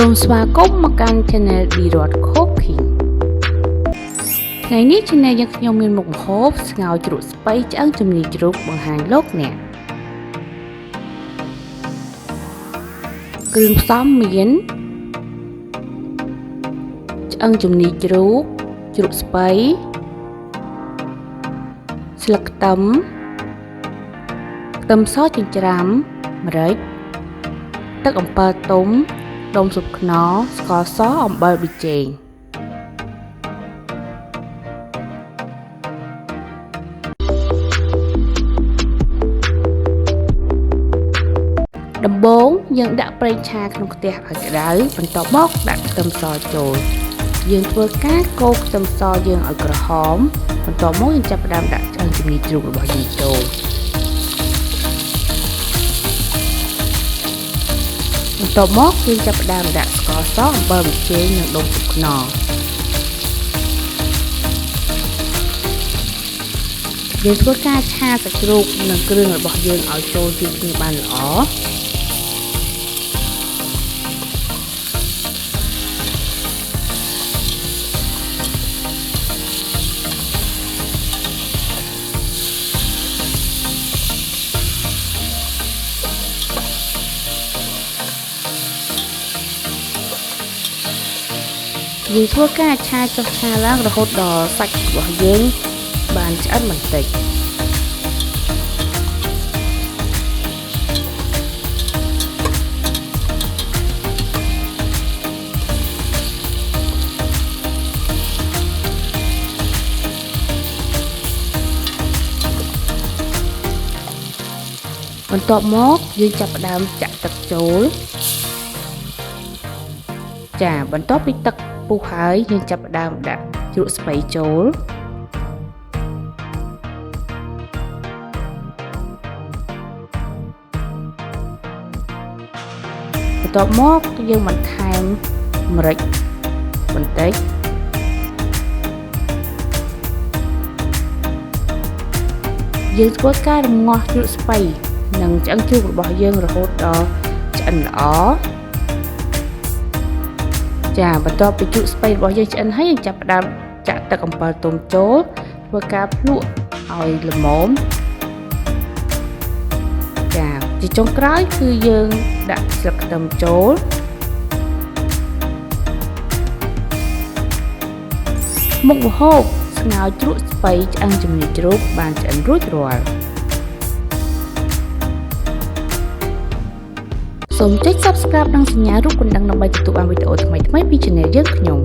សូមស្វាគមន៍មកកាន់ Channel Birod Cooking ថ្ងៃនេះ Channel យើងខ្ញុំមានមុខម្ហូបស្ងោរជ្រក់ស្ពៃឆ្អឹងជំនីជ្រូកបង្ហាញលោកអ្នកគ្រឿងផ្សំមានឆ្អឹងជំនីជ្រូកជ្រក់ស្ពៃស្លឹកខ្ទឹមសចិញ្ច្រាំម្រេចទឹកអំពិលទុំដុំស៊ុបខ្នុរស្ករសអំបិលប៊ីចេងដំបូងយើងដាក់ប្រេងឆាក្នុងខ្ទះឲ្យក្តៅបន្ទាប់មកដាក់ខ្ទឹមសចូលយើងធ្វើការកូរខ្ទឹមសយើងឲ្យក្រហមបន្ទាប់មកយើងចាប់ផ្ដើមដាក់ឆ្អឹងជំនីជ្រូករបស់យើងចូលបន្ទាប់មកយើងចាប់ផ្ដើមដាក់ស្ករសអំបិលប៊ីចេងនិងដុំស៊ុបខ្នុរយើងធ្វើការឆាសាច់ជ្រូកនិងគ្រឿងរបស់យើងឲ្យចូលគ្នាបានល្អយើងធ្វើការឆាចុះឆាឡើងរហូតដល់សាច់របស់យើងបានឆ្អិនបន្តិចបន្ទាប់មកយើងចាប់ផ្ដើមចាក់ទឹកចូលចាបន្ទាប់ពីទឹកពុះហើយយើងចាប់ផ្ដើមដាក់ជ្រក់ស្ពៃចូលបន្ទាប់មកយើងបន្ថែមម្រេចបន្តិចយើងធ្វើការរំងាស់ជ្រក់ស្ពៃនិងឆ្អឹងជ្រូករបស់យើងរហូតដល់ឆ្អិនល្អចាបន្ទាប់ពីជ្រក់ស្ពៃរបស់យើងឆ្អិនហើយយើងចាប់ផ្ដើមចាក់ទឹកអំពិលទុំចូលធ្វើការភ្លក្សឲ្យល្មមចាជាចុងក្រោយគឺយើងដាក់ស្លឹកខ្ទឹមចូលមុខម្ហូបស្ងោរជ្រក់ស្ពៃឆ្អឹងជំនីជ្រូកបានឆ្អិនរួចរាល់សូមចុច Subscribe និងសញ្ញារូបកណ្ដឹងដើម្បីទទួលបានវីដេអូថ្មីៗពី Channel យើងខ្ញុំ